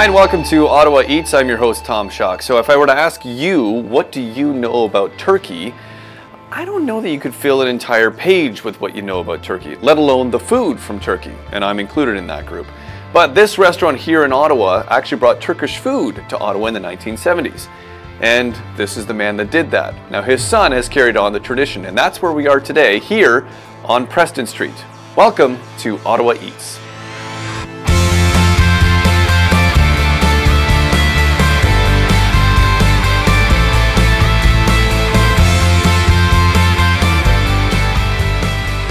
Hi and welcome to Ottawa Eats. I'm your host Tom Schoch. So if I were to ask you, what do you know about Turkey? I don't know that you could fill an entire page with what you know about Turkey, let alone the food from Turkey, and I'm included in that group. But this restaurant here in Ottawa actually brought Turkish food to Ottawa in the 1970s. And this is the man that did that. Now his son has carried on the tradition, and that's where we are today, here on Preston Street. Welcome to Ottawa Eats.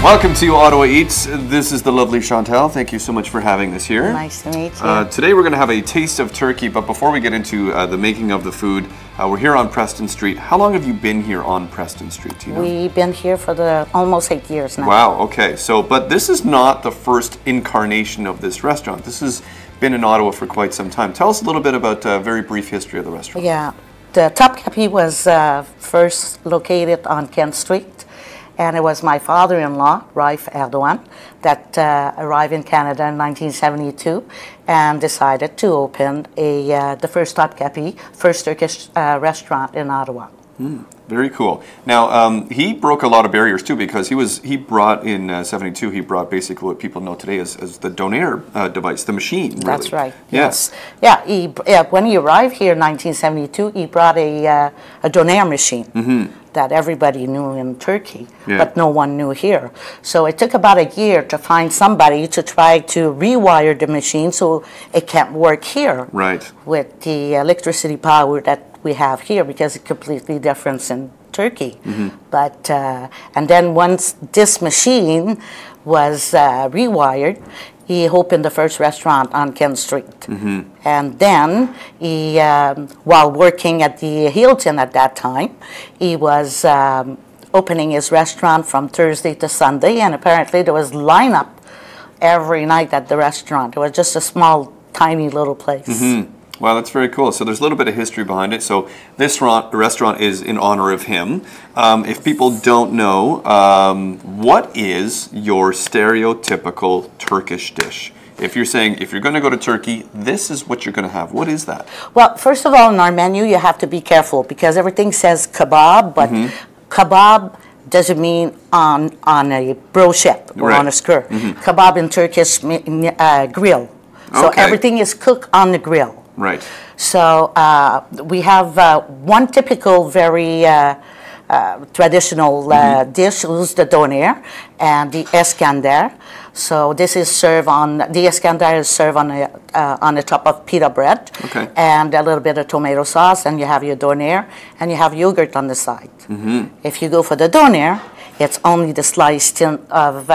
Welcome to Ottawa Eats. This is the lovely Chantal. Thank you so much for having us here. Nice to meet you. Today we're going to have a taste of turkey, but before we get into the making of the food, we're here on Preston Street. How long have you been here on Preston Street? Do you know? We've been here for almost 8 years now. Wow, okay. So, but this is not the first incarnation of this restaurant. This has been in Ottawa for quite some time. Tell us a little bit about a very brief history of the restaurant. Yeah, the Topkapi was first located on Kent Street. And it was my father-in-law, Raif Erdogan, that arrived in Canada in 1972 and decided to open the first Topkapi, first Turkish restaurant in Ottawa. Very cool. Now, he broke a lot of barriers too, because he brought in 72, he brought basically what people know today as the donair device, the machine, really. That's right, yes. Yeah, when he arrived here in 1972, he brought a donair machine. That everybody knew in Turkey, but no one knew here. So it took about a year to find somebody to try to rewire the machine so it can work here. Right. With the electricity power that we have here, because it's completely different in Turkey. But and then once this machine was rewired, he opened the first restaurant on Kent Street. And then he, while working at the Hilton at that time, he was opening his restaurant from Thursday to Sunday, and apparently there was lineup every night at the restaurant. It was just a small, tiny little place. Wow, that's very cool. So there's a little bit of history behind it. So this restaurant is in honor of him. If people don't know, what is your stereotypical Turkish dish? If you're saying, if you're going to go to Turkey, this is what you're going to have. What is that? Well, first of all, in our menu, you have to be careful because everything says kebab, but kebab doesn't mean on a brochette or on a skewer. Kebab in Turkish means grill. So everything is cooked on the grill. Right. So we have one typical, very traditional dish, is the donair and the Eskender. So this is served on, the Eskender is served on the top of pita bread and a little bit of tomato sauce, and you have your donair and you have yogurt on the side. If you go for the donair, it's only the sliced tin of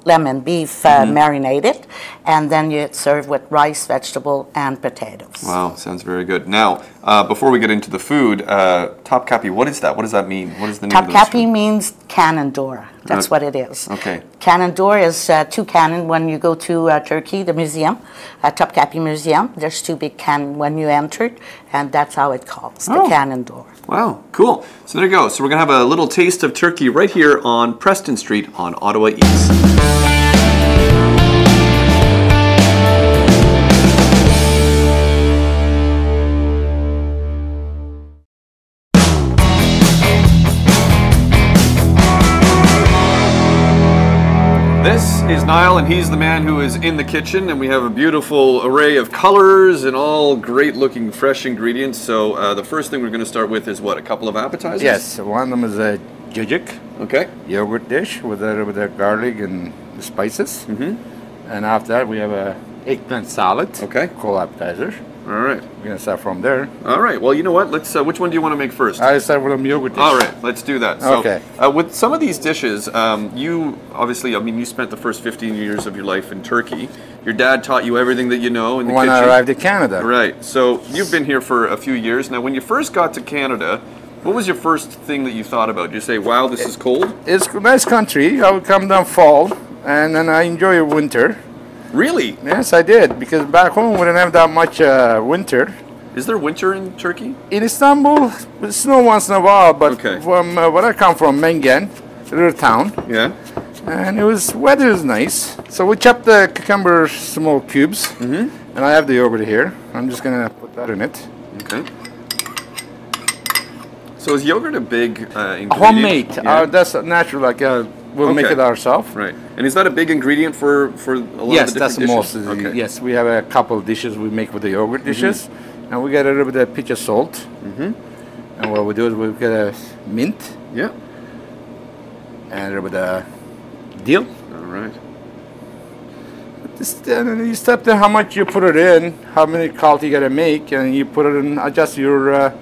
lemon beef marinated, and then you serve with rice, vegetable, and potatoes. Wow, sounds very good. Now, before we get into the food, Topkapi, what is that? What does that mean? What is the name of the restaurant? Topkapi means cannon door. That's what it is. Okay. Cannon door is two cannon. When you go to Turkey, the museum, Topkapi Museum, there's two big cannon when you enter, and that's how it calls, the cannon door. Wow, cool. So there you go. So we're going to have a little taste of turkey right here on Preston Street on Ottawa Eats. This is Niall, and he's the man who is in the kitchen, and we have a beautiful array of colors and all great looking fresh ingredients. So the first thing we're going to start with is what, a couple of appetizers? Yes, one of them is a cacık, yogurt dish with the garlic and the spices. And after that we have a eggplant salad, cold appetizer. All right. We're going to start from there. All right. Well, you know what? Let's. Which one do you want to make first? I start with a yogurt dish. All right. Let's do that. So, with some of these dishes, you obviously, I mean, you spent the first 15 years of your life in Turkey. Your dad taught you everything that you know in the kitchen. When I arrived in Canada. Right. So you've been here for a few years now. When you first got to Canada, what was your first thing that you thought about? Did you say, "Wow, this is cold"? It's a nice country. I would come down fall, and then I enjoy winter. Really? Yes, I did, because back home we didn't have that much winter. Is there winter in Turkey? In Istanbul, it snows once in a while, but from where I come from, Mengen, a little town. Yeah. And weather is nice. So we chopped the cucumber small cubes, and I have the yogurt here. I'm just gonna put that in it. Okay. So is yogurt a big ingredient? Homemade. Yeah. That's natural. Like we'll make it ourselves. Right. And is that a big ingredient for a lot of the different dishes? Yes, that's most of the. Okay. Yes, we have a couple of dishes we make with the yogurt dishes, and we get a little bit of pinch of salt. And what we do is we get a mint. Yeah. And a little bit of dill. All right. And you step there how much you put it in, how many quality you gotta make, and you put it in, adjust your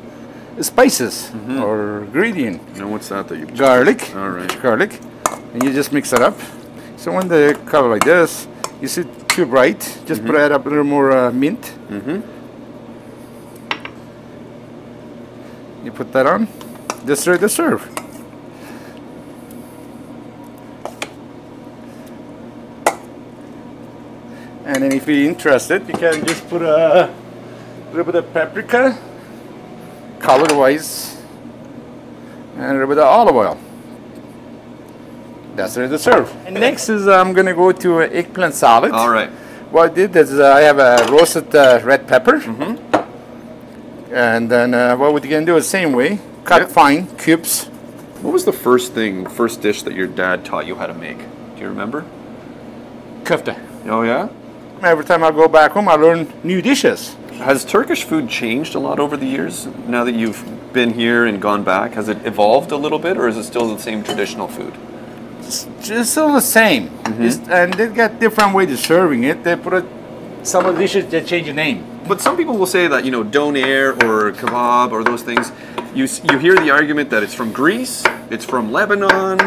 spices or ingredient. Now what's that you garlic. All right. Garlic. And you just mix it up. So when they color like this, you see too bright, just put up a little more mint. You put that on, just ready to serve. And then if you're interested, you can just put a little bit of paprika, color-wise, and a little bit of olive oil. That's ready to serve. And next is I'm going to go to eggplant salad. All right. What I did is I have a roasted red pepper. And then what we can do is the same way, cut fine cubes. What was the first dish that your dad taught you how to make? Do you remember? Kofta. Oh yeah? Every time I go back home, I learn new dishes. Has Turkish food changed a lot over the years? Now that you've been here and gone back, has it evolved a little bit, or is it still the same traditional food? It's still the same. And they got different ways of serving it. They put some of the dishes, they change the name. But some people will say that, doner or kebab or those things, you hear the argument that it's from Greece, it's from Lebanon.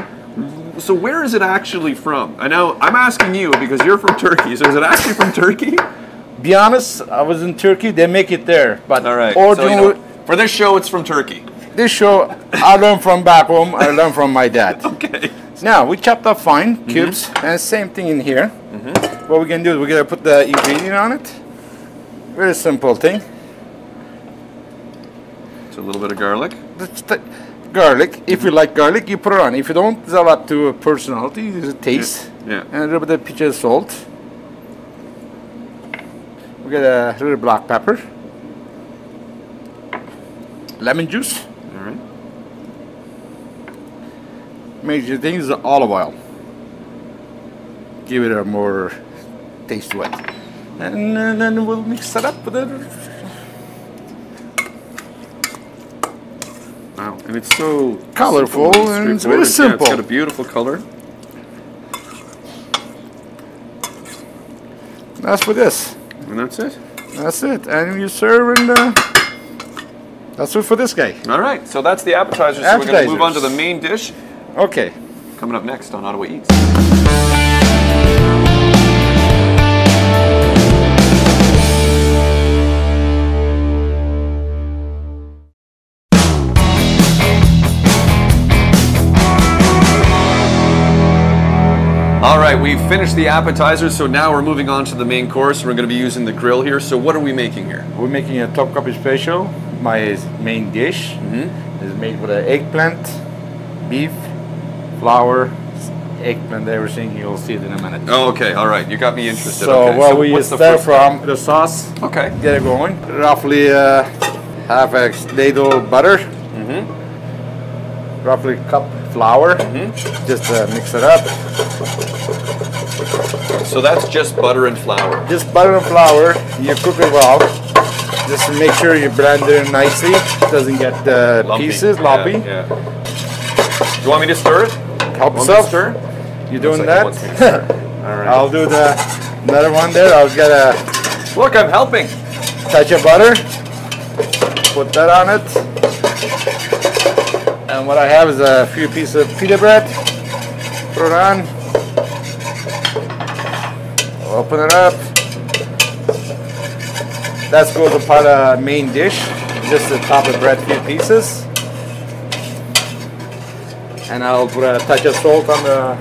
So where is it actually from? I know I'm asking you because you're from Turkey. So is it actually from Turkey? Be honest, I was in Turkey. They make it there, but all right. So, for this show, it's from Turkey. This show, I learned from back home. I learned from my dad. Okay. Now we chopped up fine cubes, and same thing in here. What we're gonna do is we're gonna put the ingredient on it. Very simple thing. So a little bit of garlic. Garlic. If you like garlic, you put it on. If you don't, it's a lot to personality, it's a taste. Yeah. And a little bit of pinch of salt. We got a little black pepper. Lemon juice. All right. Major thing is the olive oil. Give it a more taste to it. And then we'll mix it up with it. Wow, and it's so colorful and it's very simple. Yeah, it's got a beautiful color. That's for this. And that's it. That's it. And you serve, and that's it for this guy. All right, so that's the appetizers. So we're going to move on to the main dish. Okay. Coming up next on Ottawa Eats. All right, we've finished the appetizers, so now we're moving on to the main course. We're going to be using the grill here. So what are we making here? We're making a Topkapi special. My main dish is made with an eggplant, beef, flour, eggplant, everything. You'll see it in a minute. Oh, okay. All right. You got me interested. So okay. what we start from the sauce. Okay. Get it going. Roughly half a ladle butter. Roughly a cup flour. Just mix it up. So that's just butter and flour. Just butter and flour. You cook it well. Just make sure you blend it nicely. It doesn't get pieces lumpy. Yeah. Do you want me to stir it? Help yourself. You doing that? All right. I'll do another one there. I'll get a look. I'm helping. Touch of butter. Put that on it. And what I have is a few pieces of pita bread. Put it on. Open it up. That's goes a part of main dish. Just the top of bread, few pieces. And I'll put a touch of salt on the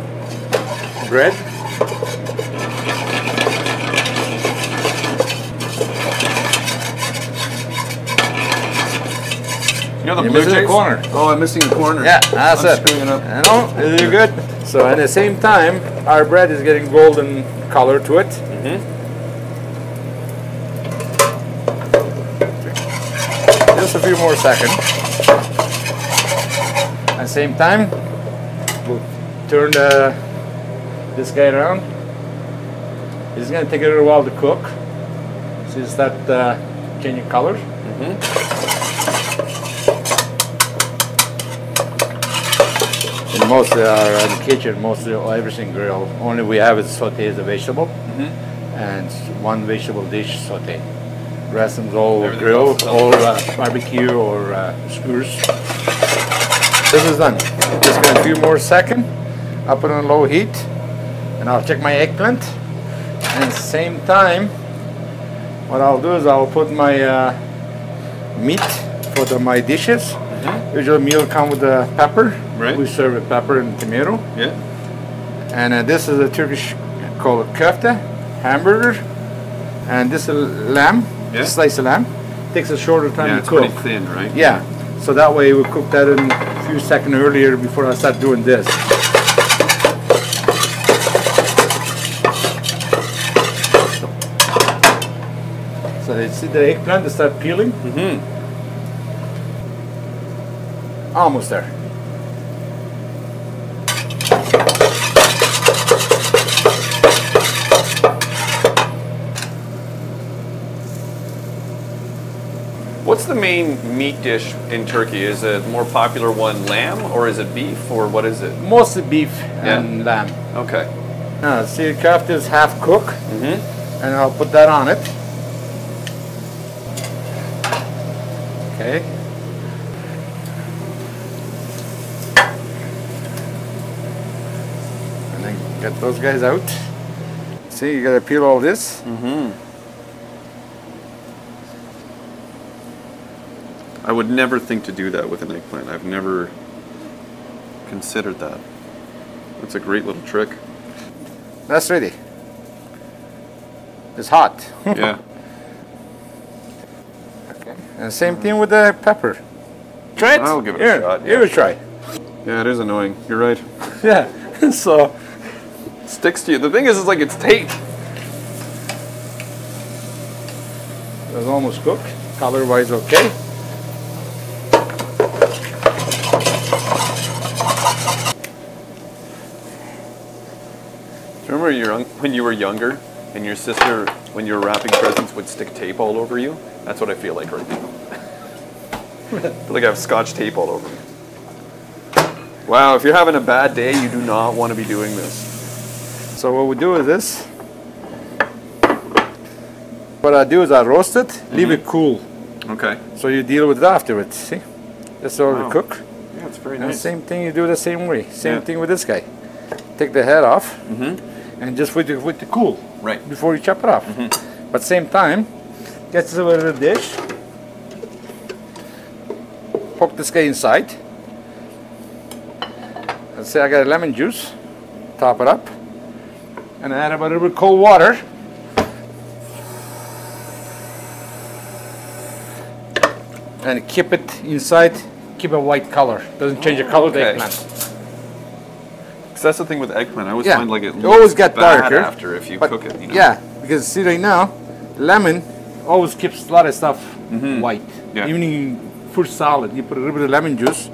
bread. You know the blue jays? Corner. Oh, I'm missing the corner. Yeah, that's it. Screwing it up. You know, you're good. So at the same time, our bread is getting golden color to it. just a few more seconds. At the same time, we'll turn this guy around. It's going to take a little while to cook. See, it's that changing color. In most of the kitchen, mostly everything grilled. Only we have is sauté as a vegetable, and one vegetable dish sauté. The rest is all grilled, all barbecue or skewers. This is done. Just got a few more seconds. I'll put it on low heat, and I'll check my eggplant. And at the same time, what I'll do is I'll put my meat for my dishes. Usually meal come with the pepper. Right. We serve with pepper and tomato. Yeah. And this is a Turkish called kofta, hamburger. And this is lamb, slice of lamb. Takes a shorter time to cook. It's pretty thin, right? Yeah. So that way we cook that in a few seconds earlier before I start doing this. So you see the eggplant to start peeling? Almost there. What's the main meat dish in Turkey? Is it more popular one lamb or is it beef or what is it? Mostly beef and lamb. Okay. Now, see the kofta is half cooked, and I'll put that on it. Okay. And then get those guys out. See, you gotta peel all this. I would never think to do that with an eggplant. I've never considered that. That's a great little trick. That's ready. It's hot. Yeah. Okay. And same thing with the pepper. Try it. I'll give it Here, a shot. Here we try. Yeah, it is annoying. You're right. Yeah. So It sticks to you. The thing is, it's like it's tape. it's almost cooked. Color-wise, okay. Remember when you were younger and your sister, when you were wrapping presents, would stick tape all over you? That's what I feel like right now. I feel like I have Scotch tape all over me. Wow, if you're having a bad day, you do not want to be doing this. So what we do is this. What I do is I roast it, leave it cool. Okay. So you deal with it afterwards, see? That's all we cook. Yeah, it's very And nice. same thing, you do the same way. Same thing with this guy. Take the head off, and just with the cool. Right. Before you chop it off. But same time, get this over the dish. Poke this guy inside. Let's say I got a lemon juice. Top it up. And add about a little bit cold water. And keep it inside. Keep a white color. Doesn't change the color of the eggplant. Because that's the thing with eggplant. I always find like it always looks get bad darker after if you cook it. You know? Yeah, because see right now, lemon always keeps a lot of stuff white. Yeah. Even in fruit salad, you put a little bit of lemon juice.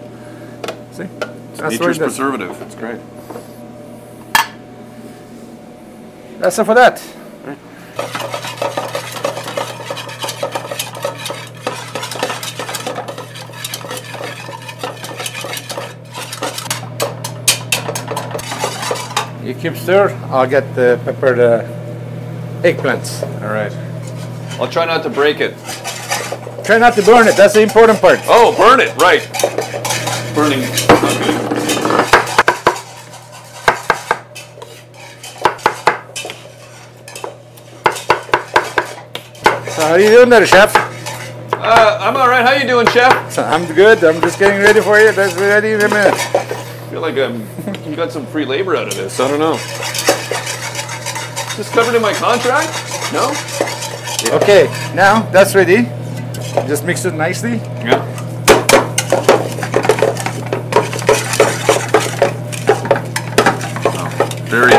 See? That's Nature's preservative. It's great. That's it for that. You keep stir. I'll get the pepper, the eggplants. All right. I'll try not to break it. Try not to burn it. That's the important part. Oh, burn it! Right. Burning. Okay. So how are you doing there, chef? I'm all right. How you doing, chef? So I'm good. I'm just getting ready for you. That's ready in a minute. I feel like you got some free labor out of this. I don't know. Is this covered in my contract? No? Yeah. Okay, now that's ready. Just mix it nicely. Yeah. Oh, very.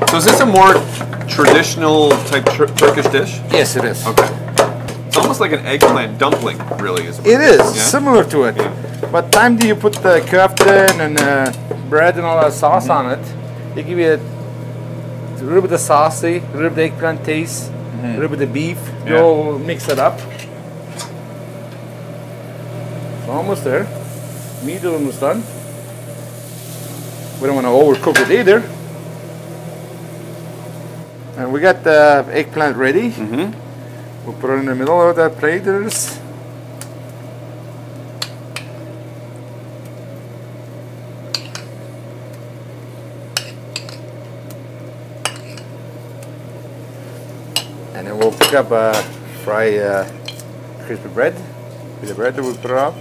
So is this a more traditional type Turkish dish? Yes, it is. Okay. It's almost almost like an eggplant dumpling, really, isn't it? It is Yeah? similar to it. But time do you put the kofta and bread and all that sauce on it, they give you a little bit of saucy, a little bit of eggplant taste, a little bit of beef. You Yeah. all mix it up. It's almost there. Meat is almost done. We don't want to overcook it either. And we got the eggplant ready. We'll put it in the middle of that plate. There's and then we'll pick up fry crispy bread. With the bread that we put it up.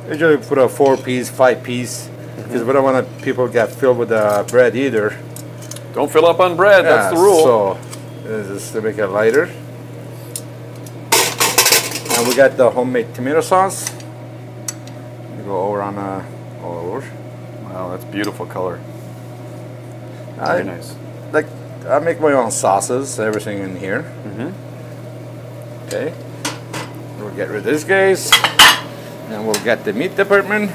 Usually put a 4-piece, 5-piece, because we don't want people to get filled with the bread either. Don't fill up on bread, that's the rule. So, just to make it lighter. And we got the homemade tomato sauce. We go over on all over. Wow, that's beautiful color. Very nice. Like, I make my own sauces, everything in here. Okay. We'll get rid of this, guys. And we'll get the meat department.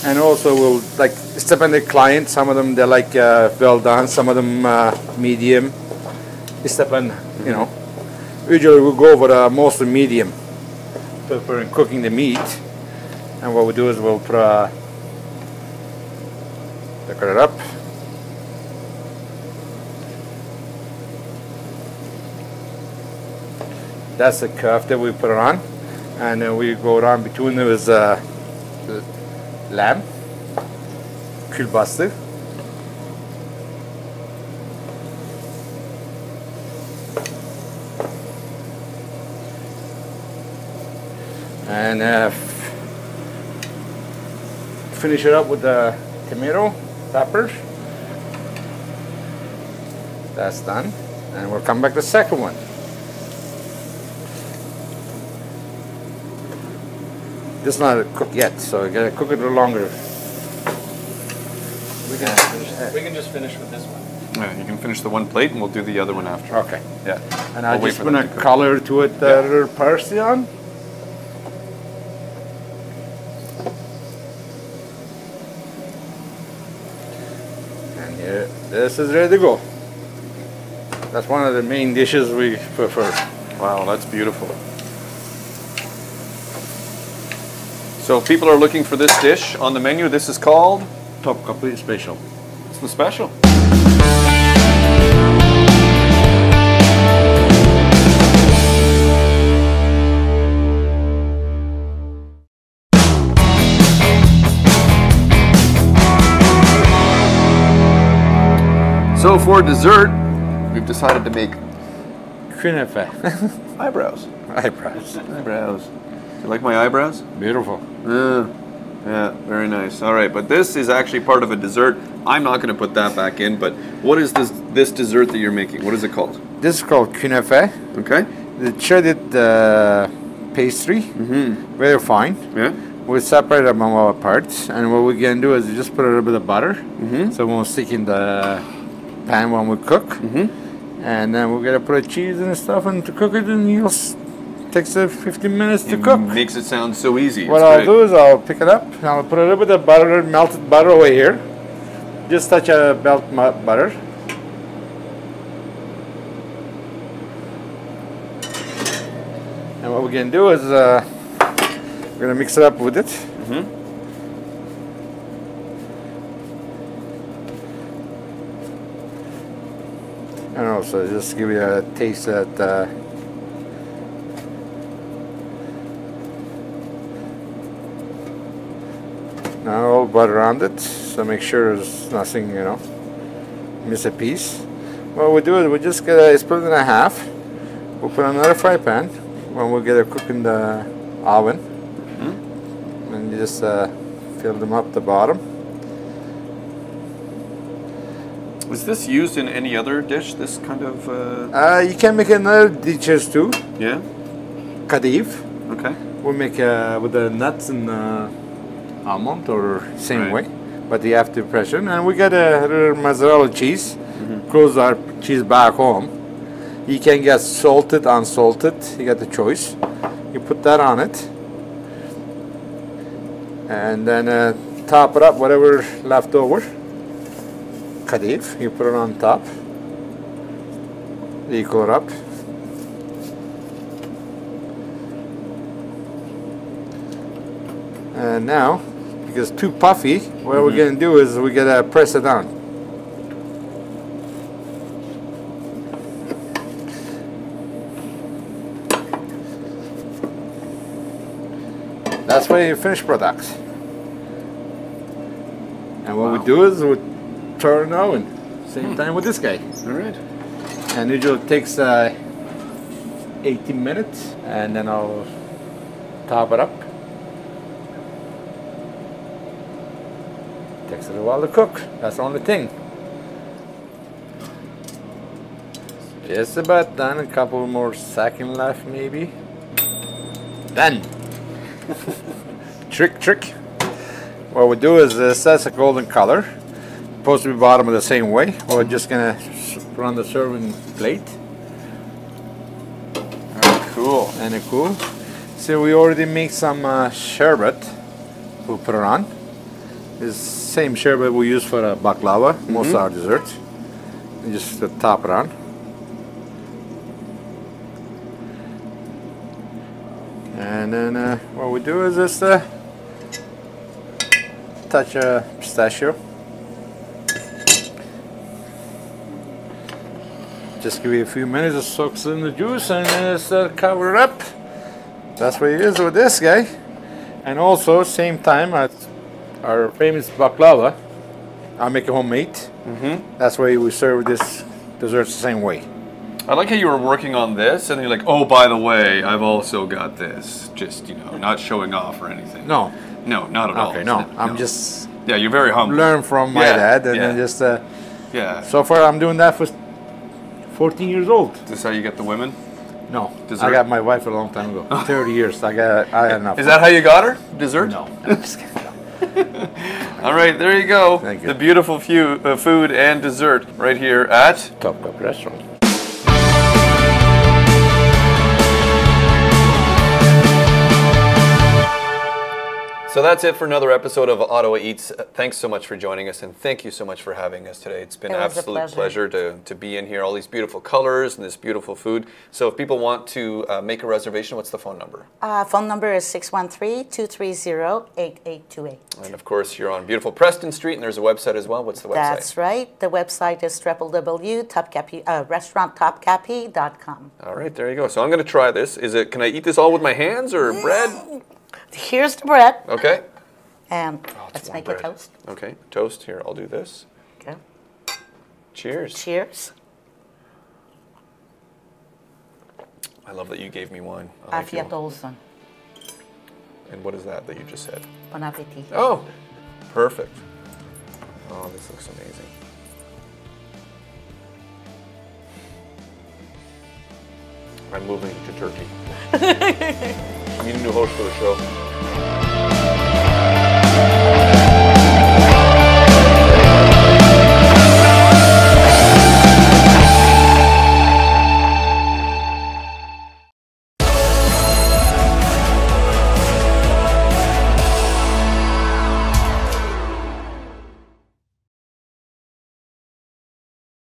And also we'll like step on the client. Some of them they're like well done. Some of them medium. Step on, you know. Usually we'll go for mostly medium for cooking the meat. And what we do is we'll put decorate it up. That's the cuff that we put it on, and then we go around between there was lamb, kielbasa, and finish it up with the tomato peppers. That's done, and we'll come back to the second one. This is not cooked yet, so you gotta cook it a little longer. We can just finish with this one. Yeah, you can finish the one plate and we'll do the other one after. Okay. Yeah. And I We'll wait just for put them a to cook. color to it, Yeah. little parsley on. And here, this is ready to go. That's one of the main dishes we prefer. Wow, that's beautiful. So if people are looking for this dish on the menu, this is called? Topkapi special. It's the special. So for dessert, we've decided to make Künefe. eyebrows. Eyebrows. Eyebrows. Do you like my eyebrows? Beautiful. Yeah, very nice. All right, but this is actually part of a dessert. I'm not going to put that back in, but what is this dessert that you're making? What is it called? This is called künefe. Okay. The shredded pastry. Very fine. Yeah. We separate them all apart, and what we're gonna do is just put a little bit of butter, so it won't stick in the pan when we cook. And then we're gonna put a cheese and stuff and to cook it, and takes 15 minutes to cook. Makes it sound so easy. What It's I'll great. do is I'll pick it up and I'll put a little bit of butter, melted butter over here. Just touch a butter. And what we're gonna do is we're gonna mix it up with it. And also just give you a taste that now all butter around it, so make sure there's nothing, miss a piece. What we do is we just get split it in half. We'll put another fry pan when we get it cooked in the oven, and you just fill them up the bottom. Is this used in any other dish? This kind of? You can make another dishes too. Yeah. Kadayıf. Okay. We make with the nuts and almond or same way, but you have to pressure. And we got a little mozzarella cheese. Close our cheese back home. You can get salted, unsalted. You got the choice. You put that on it, and then top it up whatever left over. Kadif, you put it on top. Equal it up. And now, because it's too puffy, what we're going to do is we're going to press it down. That's why you finish products. And what we do is we turn it on. Same time with this guy. All right. And usually it takes 18 minutes, and then I'll top it up. Takes a little while to cook. That's the only thing. Just about done. A couple more seconds left, maybe. Done. Trick. What we do is that's a golden color. Supposed to be bottom of the same way. We're just gonna put on the serving plate. Cool. And it cool. So we already make some sherbet. We'll put it on. This same sherbet we use for baklava, most of our desserts. And just top it on. And then what we do is just touch pistachio. Just give it a few minutes, it soaks in the juice, and then just cover it up. That's what it is with this guy. And also, same time, our famous baklava, I make it homemade. That's why we serve this dessert the same way. I like how you were working on this, and then you're like, oh, by the way, I've also got this. Just, you know, not showing off or anything. No. No, not at all. Okay, no. I'm just... Yeah, you're very humble. Learn from my dad, and then just... yeah. So far, I'm doing that for 14 years old. Is this how you get the women? No. Dessert? I got my wife a long time ago. 30 years. I had enough. Is that how you got her? Dessert? No. I'm just kidding. All right, there you go. Thank you. The beautiful food and dessert right here at Topkapi restaurant. So that's it for another episode of Ottawa Eats. Thanks so much for joining us, and thank you so much for having us today. It's been an absolute pleasure to be in here, all these beautiful colors and this beautiful food. So if people want to make a reservation, what's the phone number? Phone number is 613-230-8828. And of course, you're on beautiful Preston Street, and there's a website as well. What's the website? That's right. The website is restaurantTopkapi.com. All right, there you go. So I'm going to try this. Can I eat this all with my hands or bread? Here's the bread. Okay. And let's make bread. a toast. Okay, toast. Here, I'll do this. Okay. Cheers. Cheers. I love that you gave me wine. I like Afiyet you. olsun. And what is that you just said? Bon appetit. Oh, perfect. Oh, this looks amazing. I'm moving to Turkey. I need a new host for the show.